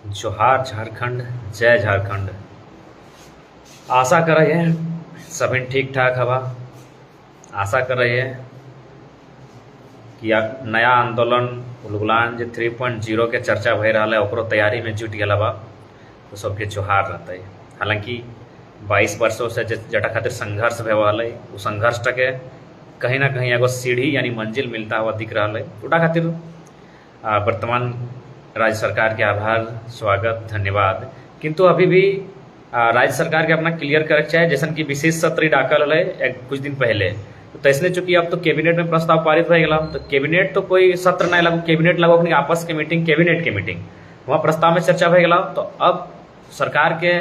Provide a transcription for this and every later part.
जोहार झारखंड, जय झारखंड। आशा कर रहे हैं सभी ठीक ठाक हवा। आशा कर रहे हैं कि नया आंदोलन उलगुलान जे 3.0 के चर्चा भई रहा है ओकरो तैयारी में जुट गया बा, तो सबके जोहार रहते। हालांकि 22 वर्षों से जटा खातिर संघर्ष भे रहा है, वो संघर्ष के कहीं ना कहीं एगो सीढ़ी यानी मंजिल मिलता हुआ दिख रहा है। उटा खातिर वर्तमान राज्य सरकार के आभार, स्वागत, धन्यवाद। किंतु अभी भी राज्य सरकार के अपना क्लियर करे चाहे, जैसन कि विशेष सत्र डाकल है कुछ दिन पहले, तो इसने चूंकि अब तो कैबिनेट में प्रस्ताव पारित हो गया, तो कैबिनेट तो कोई सत्र नहीं लगो, कैबिनेट लगो अपनी आपस के मीटिंग, कैबिनेट की मीटिंग, वहाँ प्रस्ताव में चर्चा हो गया। तो अब सरकार के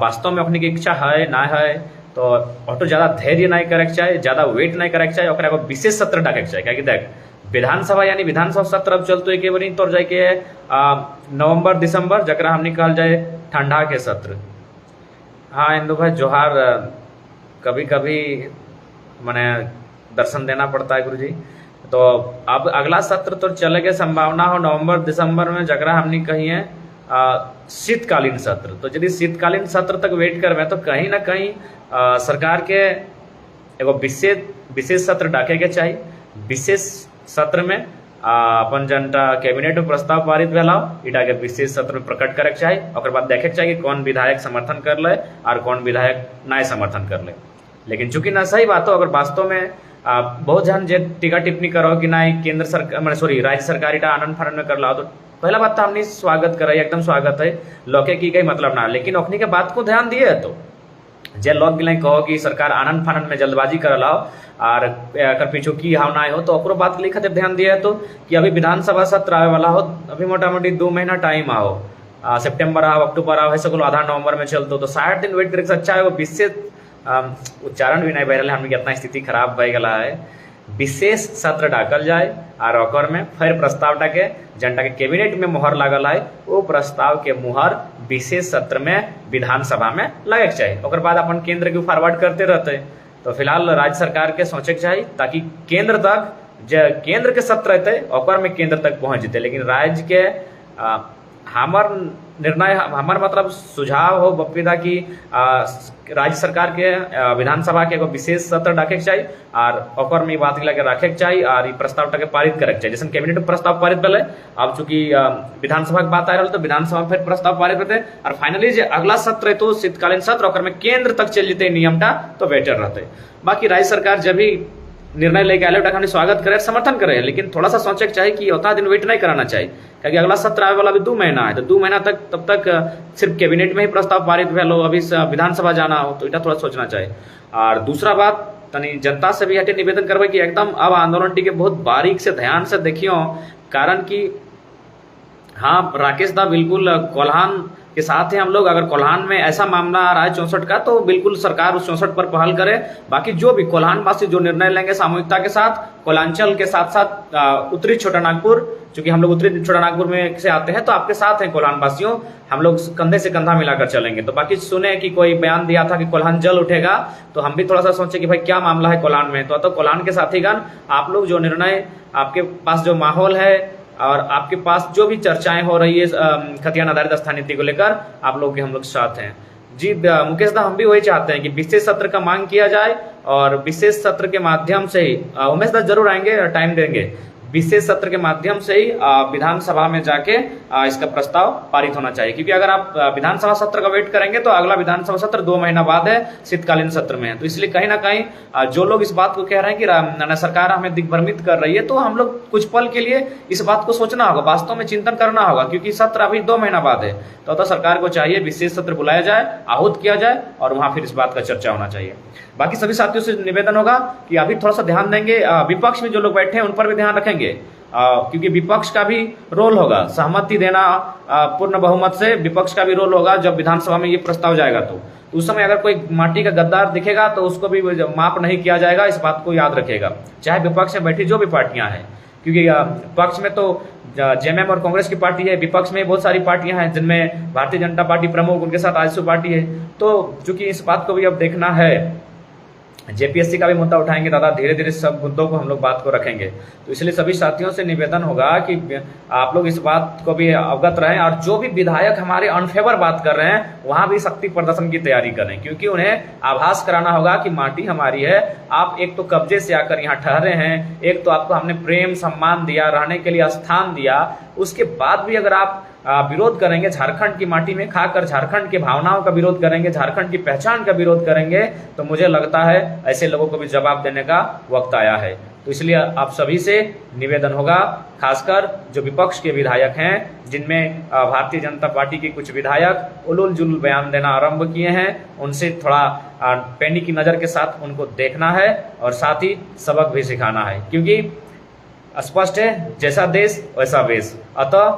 वास्तव में अपनी की इच्छा है ना है, तो ऑटो ज़्यादा धैर्य नहीं करे चाहे, ज़्यादा वेट नहीं करे चाहे, और एगो विशेष सत्र डाके चाहे। क्या देख विधानसभा यानी विधानसभा सत्र अब चलते एक बार तौर जाके नवंबर दिसंबर जरा हमने कहल जाए ठंडा के सत्र। हाँ इंदू भाई जोहार। कभी कभी मैंने दर्शन देना पड़ता है गुरु जी। तो अब अगला सत्र तो चले के संभावना हो नवंबर दिसंबर में, जगरा हमने कही है शीतकालीन सत्र। तो यदि शीतकालीन सत्र तक वेट करवे तो कहीं ना कहीं सरकार के एगो विशेष सत्र डाके के चाहिए। विशेष सत्र में अपन जनता कैबिनेट में प्रस्ताव पारित भेला इटा के विशेष सत्र में प्रकट करे के चाहिए। और बाद देखे के चाहिए कि कौन विधायक समर्थन कर ले और कौन विधायक ना समर्थन कर ले। लेकिन चूंकि ना सही बात हो, अगर वास्तव में बहुत जन जे टीका टिप्पणी करो कि ना केंद्र सरकार मैंने सॉरी राज्य सरकार इटा आनंद फानंद में कर ला, तो पहला बात तो हमने स्वागत करे, एकदम स्वागत है, लोके की कहीं मतलब ना। लेकिन अखनी के बात को ध्यान दिए तो जे लोग गिले कहो कि सरकार आनंद फानंद में जल्दबाजी कर लाओ और अगर पीछू की हाव ना हो, तो ओकरो बात के लिए खातिर ध्यान दिया तो कि अभी विधानसभा सत्र आवे वाला हो, अभी मोटा मोटी 2 महीना टाइम आओ, सितंबर आओ, अक्टूबर आओ, ऐसे आधा नवंबर में चलते, तो 60 दिन वेट करे अच्छा है। वो विशेष उच्चारण भी नहीं बह रहा है, हमने कितना स्थिति खराब बह गया है। विशेष सत्र डाकल जाए और ओकर में फिर प्रस्ताव टाके जनता के कैबिनेट में मुहर लागल है, वो प्रस्ताव के मुहर विशेष सत्र में विधानसभा में लगे के चाहिए। और बाद अपन केंद्र के फॉरवर्ड करते रहते। तो फिलहाल राज्य सरकार के सोचे के चाहिए ताकि केंद्र तक केंद्र के सत्र रहते और में केंद्र तक पहुंच जेते। लेकिन राज्य के हमार निर्णय, हमार मतलब सुझाव हो बपिदा की राज्य सरकार के विधानसभा के एगो विशेष सत्र डाके के चाहिए और ओकर में बात लगे रखे के चाहिए और प्रस्ताव के पारित करे के चाहिए। जैसे कैबिनेट में प्रस्ताव पारित भेले, अब चूंकि विधानसभा की बात आ रहा, तो विधानसभा में फिर प्रस्ताव पारित होते और फाइनली जो अगला सत्र है तो शीतकालीन सत्र ओकर में केंद्र तक चल जेते नियमटा, तो बेटर रहते। बाकी राज्य सरकार जब भी निर्णय लेके आए हमने स्वागत करे, समर्थन करे, लेकिन थोड़ा सा सोचे के चाहिए कि उतना दिन वेट नहीं कराना चाहिए, क्योंकि अगला सत्र आने वाला भी 2 महीना है। तो 2 महीना तक तब तक सिर्फ कैबिनेट में ही प्रस्ताव पारित भेलो, अभी विधानसभा जाना हो, तो इतना थोड़ा सोचना चाहिए। और दूसरा बात तनी जनता से भी हटे निवेदन करबे कि एकदम अब आंदोलन टी के बहुत बारीक से ध्यान से देखियो, कारण कि हाँ राकेश दा बिल्कुल कोल्हान के साथ हैं हम लोग। अगर कोल्हान में ऐसा मामला आ रहा है 64 का, तो बिल्कुल सरकार उस 64 पर पहल करे। बाकी जो भी कोल्हानवासी जो निर्णय लेंगे सामूहिकता के साथ, कोलांचल के साथ साथ उत्तरी छोटा नागपुर, चूंकि हम लोग उत्तरी छोटा नागपुर में से आते हैं, तो आपके साथ हैं कोल्हानवासियों, हम लोग कंधे से कंधा मिलाकर चलेंगे। तो बाकी सुने कि कोई बयान दिया था कि कोल्हान जल उठेगा, तो हम भी थोड़ा सा सोचे कि भाई क्या मामला है कोल्हान में। तो कोल्हान के साथीगण, आप लोग जो निर्णय, आपके पास जो माहौल है और आपके पास जो भी चर्चाएं हो रही है खतियान आधारित स्थानीय नीति को लेकर, आप लोग के हम लोग साथ हैं जी। मुकेश दा, हम भी वही चाहते हैं कि विशेष सत्र का मांग किया जाए और विशेष सत्र के माध्यम से ही उमेश दा जरूर आएंगे, टाइम देंगे, विशेष सत्र के माध्यम से ही विधानसभा में जाके इसका प्रस्ताव पारित होना चाहिए। क्योंकि अगर आप विधानसभा सत्र का वेट करेंगे तो अगला विधानसभा सत्र 2 महीना बाद है, शीतकालीन सत्र में है। तो इसलिए कहीं ना कहीं जो लोग इस बात को कह रहे हैं कि सरकार हमें दिग्भ्रमित कर रही है, तो हम लोग कुछ पल के लिए इस बात को सोचना होगा, वास्तव में चिंतन करना होगा, क्योंकि सत्र अभी 2 महीना बाद है। तो सरकार को चाहिए विशेष सत्र बुलाया जाए, आहूत किया जाए और वहां फिर इस बात का चर्चा होना चाहिए। बाकी सभी साथियों से निवेदन होगा कि अभी थोड़ा सा ध्यान देंगे, विपक्ष में जो लोग बैठे हैं उन पर भी ध्यान रखेंगे, क्योंकि विपक्ष का भी रोल होगा, सहमति देना पूर्ण बहुमत से विपक्ष का भी रोल होगा। जब विधानसभा में ये प्रस्ताव जाएगा तो उस समय अगर कोई माटी का गद्दार दिखेगा तो उसको भी माफ नहीं किया जाएगा, इस बात को याद रखेगा, चाहे विपक्ष में बैठी जो भी पार्टियां हैं। क्योंकि पक्ष में तो जेएमएम और कांग्रेस की पार्टी है, विपक्ष में बहुत सारी पार्टियां हैं जिनमें भारतीय जनता पार्टी प्रमुख, उनके साथ आजसू पार्टी है। तो चूंकि इस बात को भी अब देखना है जेपीएससी का भी मुद्दा उठाएंगे दादा, धीरे धीरे सब मुद्दों को हम लोग बात को रखेंगे। तो इसलिए सभी साथियों से निवेदन होगा कि आप लोग इस बात को भी अवगत रहें, और जो भी विधायक हमारे अनफेवर बात कर रहे हैं वहां भी शक्ति प्रदर्शन की तैयारी करें, क्योंकि उन्हें आभास कराना होगा कि माटी हमारी है। आप एक तो कब्जे से आकर यहाँ ठहरे हैं, एक तो आपको हमने प्रेम सम्मान दिया, रहने के लिए स्थान दिया, उसके बाद भी अगर आप विरोध करेंगे, झारखंड की माटी में खाकर झारखंड की भावनाओं का विरोध करेंगे, झारखंड की पहचान का विरोध करेंगे, तो मुझे लगता है ऐसे लोगों को भी जवाब देने का वक्त आया है। तो इसलिए आप सभी से निवेदन होगा, खासकर जो विपक्ष के विधायक हैं, जिनमें भारतीय जनता पार्टी के कुछ विधायक उलूल जुलूल बयान देना आरंभ किए हैं, उनसे थोड़ा पैनी की नज़र के साथ उनको देखना है और साथ ही सबक भी सिखाना है, क्योंकि स्पष्ट है जैसा देश वैसा वेश। अतः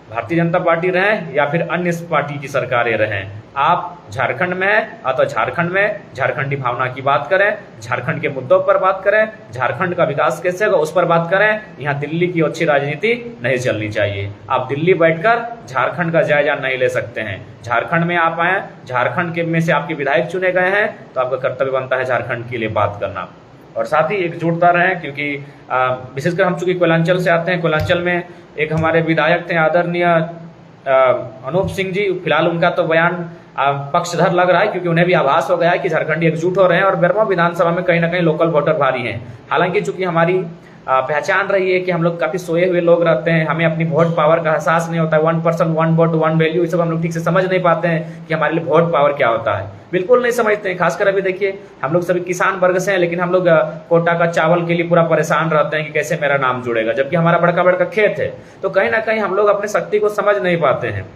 भारतीय जनता पार्टी रहें या फिर अन्य पार्टी की सरकारें रहें, आप झारखंड में हैं, अतः झारखंड में झारखंडी भावना की बात करें, झारखंड के मुद्दों पर बात करें, झारखंड का विकास कैसे होगा उस पर बात करें। यहाँ दिल्ली की अच्छी राजनीति नहीं चलनी चाहिए। आप दिल्ली बैठकर झारखंड का जायजा नहीं ले सकते हैं। झारखंड में आप आए, झारखंड के में से आपके विधायक चुने गए हैं, तो आपका कर्तव्य बनता है झारखंड के लिए बात करना, और साथ ही एकजुटता रहें, क्योंकि विशेषकर हम चूंकि कोयलांचल से आते हैं, कोयलांचल में एक हमारे विधायक थे आदरणीय अनूप सिंह जी, फिलहाल उनका तो बयान पक्षधर लग रहा है, क्योंकि उन्हें भी आभास हो गया है कि झारखंडी एकजुट हो रहे हैं और बेरमो विधानसभा में कहीं ना कहीं लोकल वोटर भारी हैं। हालांकि चूंकि हमारी पहचान रही है कि हम लोग काफी सोए हुए लोग रहते हैं, हमें अपनी वोट पावर का एहसास नहीं होता है, 1% 1 वोट 1 वैल्यू, ये सब हम लोग ठीक से समझ नहीं पाते हैं कि हमारे लिए वोट पावर क्या होता है, बिल्कुल नहीं समझते हैं। खासकर अभी देखिए हम लोग सभी किसान वर्ग से हैं, लेकिन हम लोग कोटा का चावल के लिए पूरा परेशान रहते हैं कि कैसे मेरा नाम जुड़ेगा, जबकि हमारा बड़का बड़का खेत है। तो कहीं ना कहीं हम लोग अपनी शक्ति को समझ नहीं पाते हैं।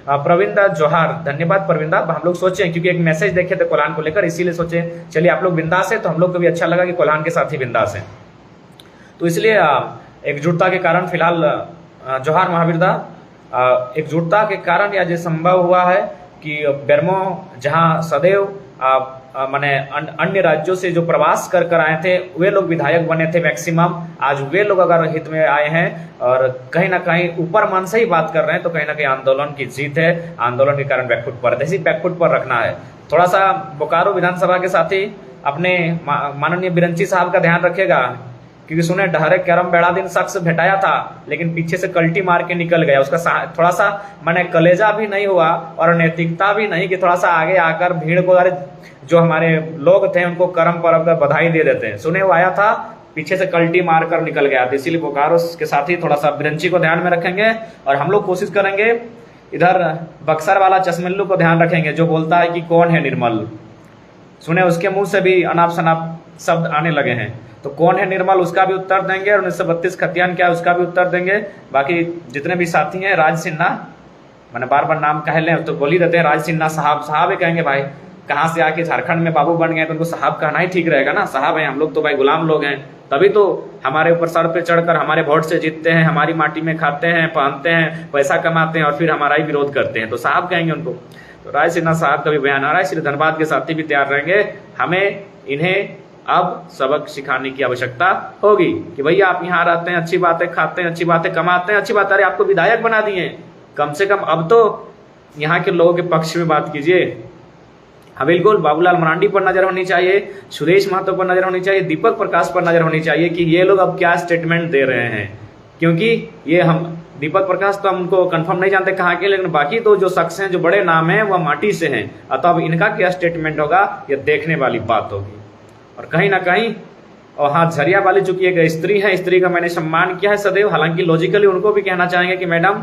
प्रवीणदा जोहार, धन्यवाद प्रवीणदा। हम लोग सोचे क्योंकि एक मैसेज देखे थे कोल्हान को लेकर, इसीलिए सोचे चलिए आप लोग बिंदास है, तो हम लोग को भी अच्छा लगा कि कोल्हान के साथ ही बिंदास है। तो इसलिए एकजुटता के कारण फिलहाल जोहार महावीरदा, एकजुटता के कारण यह जो संभव हुआ है कि बेरमो जहां सदैव माने अन्य राज्यों से जो प्रवास कर कर आए थे वे लोग विधायक बने थे मैक्सिमम, आज वे लोग अगर हित में आए हैं और कहीं ना कहीं ऊपर मन से ही बात कर रहे हैं, तो कहीं ना कहीं आंदोलन की जीत है। आंदोलन के कारण बैकफुट पर, इसी बैकफुट पर रखना है। थोड़ा सा बोकारो विधानसभा के साथ ही अपने माननीय बिरंची साहब का ध्यान रखेगा, क्योंकि सुने डहरे करम बेड़ा दिन शख्स भेटाया था, लेकिन पीछे से कल्टी मार के निकल गया। उसका थोड़ा सा मैंने कलेजा भी नहीं हुआ और नैतिकता भी नहीं कि थोड़ा सा आगे आकर भीड़ को, अरे जो हमारे लोग थे उनको करम परम का बधाई दे देते हैं। सुने वो आया था, पीछे से कल्टी मार कर निकल गया। इसीलिए बोकारो के साथ ही थोड़ा सा बिरंची को ध्यान में रखेंगे, और हम लोग कोशिश करेंगे इधर बक्सर वाला चश्मिल्लू को ध्यान रखेंगे, जो बोलता है कि कौन है निर्मल। सुने उसके मुंह से भी अनाप शनाप शब्द आने लगे हैं, तो कौन है निर्मल उसका भी उत्तर देंगे, और 1932 खतियान क्या है उसका भी उत्तर देंगे। बाकी जितने भी साथी हैं, राज सिन्हा, मैंने बार बार नाम कह लें तो बोल ही देते हैं, राज सिन्हा साहब, साहब ही कहेंगे भाई, कहाँ से आके झारखंड में बाबू बन गए, तो उनको साहब कहना ही ठीक रहेगा ना। साहब हैं हम लोग, तो भाई गुलाम लोग हैं, तभी तो हमारे ऊपर सर पे चढ़कर हमारे वोट से जीतते हैं, हमारी माटी में खाते हैं, पहनते हैं, पैसा कमाते हैं, और फिर हमारा ही विरोध करते हैं, तो साहब कहेंगे उनको। तो राज सिन्हा साहब का भी बयान आ रहा है, इसलिए धनबाद के साथी भी तैयार रहेंगे। हमें इन्हें अब सबक सिखाने की आवश्यकता होगी कि भैया आप यहाँ रहते हैं, अच्छी बातें खाते हैं, अच्छी बातें कमाते हैं, अच्छी बात, अरे आपको विधायक बना दिए, कम से कम अब तो यहाँ के लोगों के पक्ष में बात कीजिए। हाँ बिल्कुल, बाबूलाल मरांडी पर नजर होनी चाहिए, सुरेश महतो पर नजर होनी चाहिए, दीपक प्रकाश पर नजर होनी चाहिए कि ये लोग अब क्या स्टेटमेंट दे रहे हैं, क्योंकि ये हम दीपक प्रकाश तो हम उनको कंफर्म नहीं जानते कहाँ के, लेकिन बाकी तो जो शख्स हैं, जो बड़े नाम हैं, वह माटी से हैं। अतः अब इनका क्या स्टेटमेंट होगा, ये देखने वाली बात होगी। और कहीं ना कहीं, और हाँ, झरिया वाली चूंकि एक स्त्री है, स्त्री का मैंने सम्मान किया है सदैव, हालांकि लॉजिकली उनको भी कहना चाहेंगे कि मैडम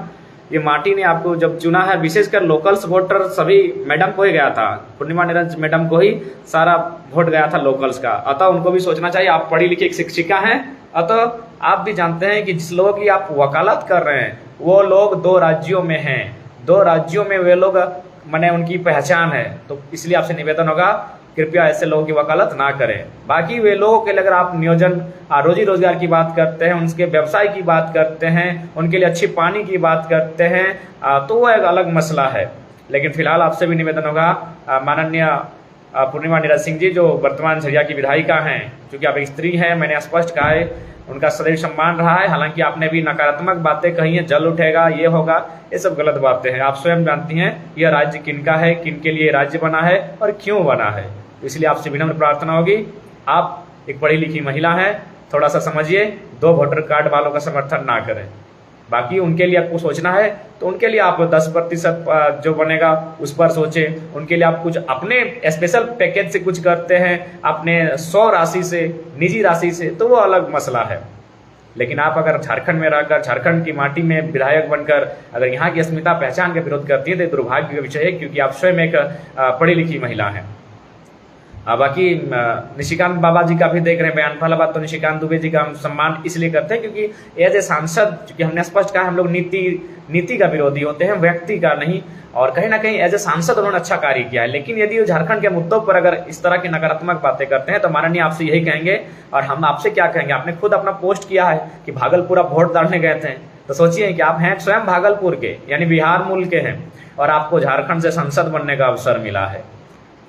ये माटी ने आपको जब चुना है, विशेषकर लोकल्स वोटर सभी मैडम को ही गया था, पूर्णिमा निरंजन मैडम को ही सारा वोट गया था लोकल्स का। अतः उनको भी सोचना चाहिए, आप पढ़ी लिखी एक शिक्षिका हैं, अतः आप भी जानते हैं कि जिस लोगों की आप वकालत कर रहे हैं वो लोग 2 राज्यों में हैं, 2 राज्यों में वे लोग माने उनकी पहचान है। तो इसलिए आपसे निवेदन होगा, कृपया ऐसे लोगों की वकालत ना करें। बाकी वे लोगों के लिए अगर आप नियोजन, रोजी रोजगार की बात करते हैं, उनके व्यवसाय की बात करते हैं, उनके लिए अच्छी पानी की बात करते हैं, तो वो एक अलग मसला है। लेकिन फिलहाल आपसे भी निवेदन होगा, माननीय पूर्णिमा निरंजन सिंह जी जो वर्तमान झरिया की विधायिका हैं, क्योंकि आप एक स्त्री हैं, मैंने स्पष्ट कहा है, उनका सदैव सम्मान रहा है। हालांकि आपने भी नकारात्मक बातें कही हैं, जल उठेगा, ये होगा, ये सब गलत बातें हैं। आप स्वयं जानती हैं यह राज्य किनका है, किनके लिए राज्य बना है और क्यों बना है। इसलिए आपसे विनम्र प्रार्थना होगी आप एक पढ़ी लिखी महिला हैं, थोड़ा सा समझिए, 2 वोटर कार्ड वालों का समर्थन ना करें। बाकी उनके लिए आपको सोचना है तो उनके लिए आप 10% जो बनेगा उस पर सोचें। उनके लिए आप कुछ अपने स्पेशल पैकेज से कुछ करते हैं, अपने 100 राशि से, निजी राशि से, तो वो अलग मसला है। लेकिन आप अगर झारखंड में रहकर, झारखंड की माटी में विधायक बनकर अगर यहाँ की अस्मिता पहचान का विरोध करती है तो दुर्भाग्य का विषय है, क्योंकि आप स्वयं एक पढ़ी लिखी महिला हैं। बाकी निशिकांत बाबा जी का भी देख रहे हैं बयान। पहला बात तो निशिकांत दुबे जी का हम सम्मान इसलिए करते हैं क्योंकि एज ए सांसद, क्योंकि हमने स्पष्ट कहा हम लोग नीति का विरोधी होते हैं, व्यक्ति का नहीं। और कहीं ना कहीं एज ए सांसद उन्होंने अच्छा कार्य किया है। लेकिन यदि झारखंड के मुद्दों पर अगर इस तरह की नकारात्मक बातें करते हैं तो माननीय आपसे यही कहेंगे, और हम आपसे क्या कहेंगे, आपने खुद अपना पोस्ट किया है कि भागलपुर आप वोट डालने गए थे, तो सोचिए कि आप हैं स्वयं भागलपुर के, यानी बिहार मूल के हैं, और आपको झारखंड से सांसद बनने का अवसर मिला है।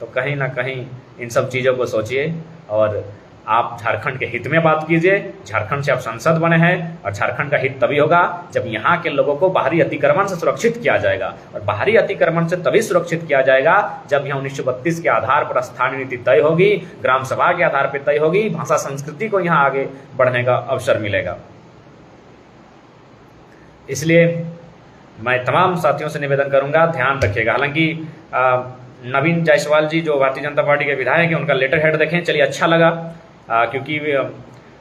तो कहीं ना कहीं इन सब चीज़ों को सोचिए और आप झारखंड के हित में बात कीजिए। झारखंड से आप सांसद बने हैं, और झारखंड का हित तभी होगा जब यहाँ के लोगों को बाहरी अतिक्रमण से सुरक्षित किया जाएगा। और बाहरी अतिक्रमण से तभी सुरक्षित किया जाएगा जब यहाँ 1932 के आधार पर स्थानीय नीति तय होगी, ग्राम सभा के आधार पर तय होगी, भाषा संस्कृति को यहाँ आगे बढ़ने का अवसर मिलेगा। इसलिए मैं तमाम साथियों से निवेदन करूंगा, ध्यान रखिएगा। हालांकि नवीन जायसवाल जी जो भारतीय जनता पार्टी के विधायक हैं, उनका लेटर हेड देखें, चलिए अच्छा लगा, क्योंकि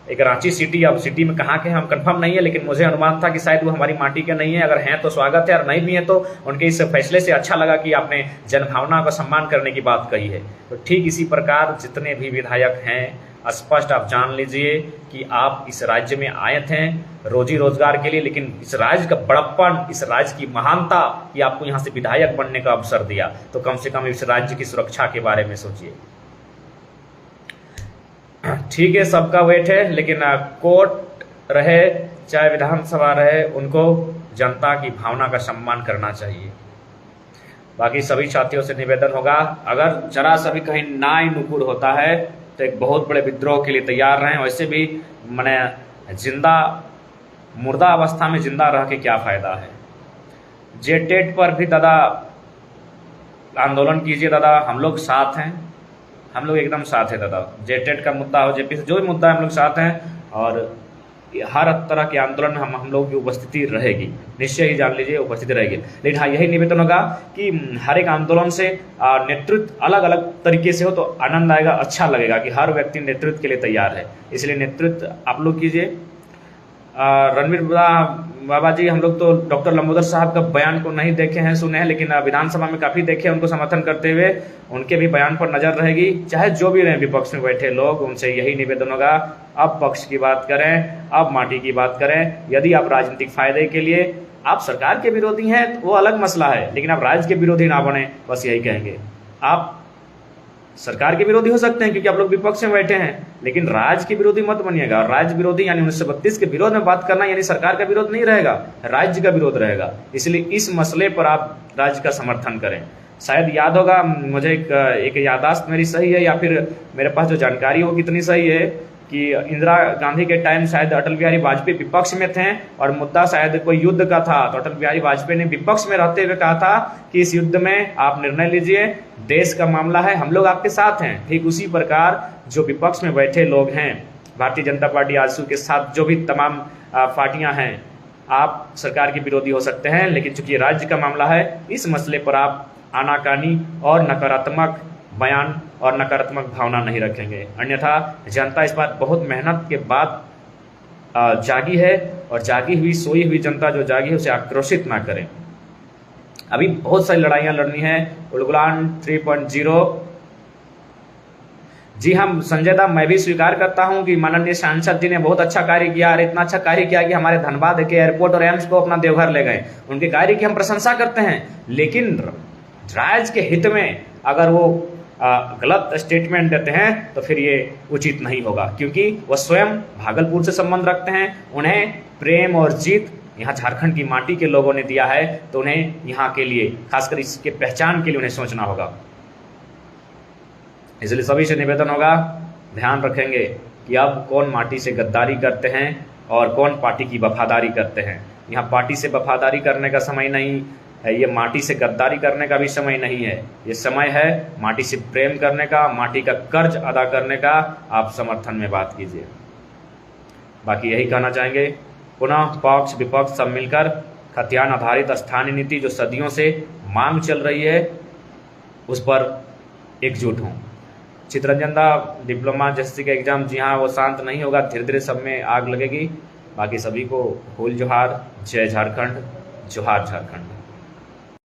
एक रांची सिटी, अब सिटी में कहाँ के हम कंफर्म नहीं है, लेकिन मुझे अनुमान था कि शायद वो हमारी माटी के नहीं है। अगर हैं तो स्वागत है, और नहीं भी है तो उनके इस फैसले से अच्छा लगा कि आपने जनभावना का सम्मान करने की बात कही है। तो ठीक इसी प्रकार जितने भी विधायक हैं, स्पष्ट आप जान लीजिए कि आप इस राज्य में आए थे रोजी रोजगार के लिए, लेकिन इस राज्य का बड़प्पन, इस राज्य की महानता कि आपको यहाँ से विधायक बनने का अवसर दिया, तो कम से कम इस राज्य की सुरक्षा के बारे में सोचिए। ठीक है, सबका वेट है, लेकिन कोर्ट रहे चाहे विधानसभा रहे, उनको जनता की भावना का सम्मान करना चाहिए। बाकी सभी साथियों से निवेदन होगा, अगर जरा सा भी कहीं नाई नुकुर होता है तो एक बहुत बड़े विद्रोह के लिए तैयार रहें। वैसे भी मैंने जिंदा मुर्दा अवस्था में जिंदा रह के क्या फायदा है। जेटेट पर भी दादा आंदोलन कीजिए दादा, हम लोग साथ हैं, हम लोग एकदम साथ हैं दादा। जेटेट का मुद्दा हो, जेपी से जो भी मुद्दा है, हम लोग साथ हैं, और हर तरह के आंदोलन में हम लोग की उपस्थिति रहेगी, निश्चय ही जान लीजिए उपस्थिति रहेगी। लेकिन हाँ, यही निवेदन होगा कि हर एक आंदोलन से नेतृत्व अलग अलग तरीके से हो तो आनंद आएगा, अच्छा लगेगा कि हर व्यक्ति नेतृत्व के लिए तैयार है। इसलिए नेतृत्व आप लोग कीजिए। रणवीर बाबा जी, हम लोग तो डॉक्टर लंबोदर साहब का बयान को नहीं देखे हैं, सुने हैं, लेकिन विधानसभा में काफी देखे उनको समर्थन करते हुए। उनके भी बयान पर नजर रहेगी, चाहे जो भी रहे विपक्ष में बैठे लोग, उनसे यही निवेदन होगा, अब पक्ष की बात करें, अब माटी की बात करें। यदि आप राजनीतिक फायदे के लिए आप सरकार के विरोधी हैं तो वो अलग मसला है, लेकिन आप राज्य के विरोधी ना बने, बस यही कहेंगे। आप सरकार के विरोधी हो सकते हैं क्योंकि आप लोग विपक्ष में बैठे हैं, लेकिन राज्य के विरोधी मत बनिएगा। राज्य विरोधी यानी 1932 के विरोध में बात करना यानी सरकार का विरोध नहीं रहेगा, राज्य का विरोध रहेगा। इसलिए इस मसले पर आप राज्य का समर्थन करें। शायद याद होगा मुझे, एक याददाश्त मेरी सही है या फिर मेरे पास जो जानकारी हो कितनी सही है, कि इंदिरा गांधी के टाइम शायद अटल बिहारी वाजपेयी विपक्ष में थे और मुद्दा शायद कोई युद्ध का था, तो अटल बिहारी वाजपेयी ने विपक्ष में रहते हुए कहा था कि इस युद्ध में आप निर्णय लीजिए, देश का मामला है, हम लोग आपके साथ हैं। ठीक उसी प्रकार जो विपक्ष में बैठे लोग हैं, भारतीय जनता पार्टी आजसू के साथ जो भी तमाम पार्टियां हैं, आप सरकार के विरोधी हो सकते हैं, लेकिन चूंकि राज्य का मामला है, इस मसले पर आप आनाकानी और नकारात्मक बयान और नकारात्मक भावना नहीं रखेंगे। अन्यथा जनता इस बार बहुत मेहनत के बाद जागी है, और जागी हुई सोई हुई जनता जो जागी है उसे आक्रोशित ना करें। अभी बहुत सारी लड़ाइयां लड़नी है। उलगुलान 3.0, जी हम संजय दा, मैं भी स्वीकार करता हूं कि माननीय सांसद जी ने बहुत अच्छा कार्य किया, और इतना अच्छा कार्य किया कि हमारे धनबाद के एयरपोर्ट और एम्स को अपना देवघर ले गए। उनके कार्य की हम प्रशंसा करते हैं, लेकिन राज्य के हित में अगर वो गलत स्टेटमेंट देते हैं तो फिर ये उचित नहीं होगा, क्योंकि वह स्वयं भागलपुर से संबंध रखते हैं। उन्हें प्रेम और जीत यहाँ झारखंड की माटी के लोगों ने दिया है, तो उन्हें यहाँ के लिए, खासकर इसके पहचान के लिए उन्हें सोचना होगा। इसलिए सभी से निवेदन होगा, ध्यान रखेंगे कि अब कौन माटी से गद्दारी करते हैं और कौन पार्टी की वफादारी करते हैं। यहाँ पार्टी से वफादारी करने का समय नहीं, ये माटी से गद्दारी करने का भी समय नहीं है, ये समय है माटी से प्रेम करने का, माटी का कर्ज अदा करने का। आप समर्थन में बात कीजिए। बाकी यही कहना चाहेंगे, पुनः पक्ष विपक्ष सब मिलकर खतियान आधारित स्थानीय नीति जो सदियों से मांग चल रही है उस पर एकजुट हों। चितरंजन दा डिप्लोमा जैसे का एग्जाम, जी हाँ, वो शांत नहीं होगा, धीरे धीरे सब में आग लगेगी। बाकी सभी को होल जोहार, जय झारखंड, जोहार झारखंड।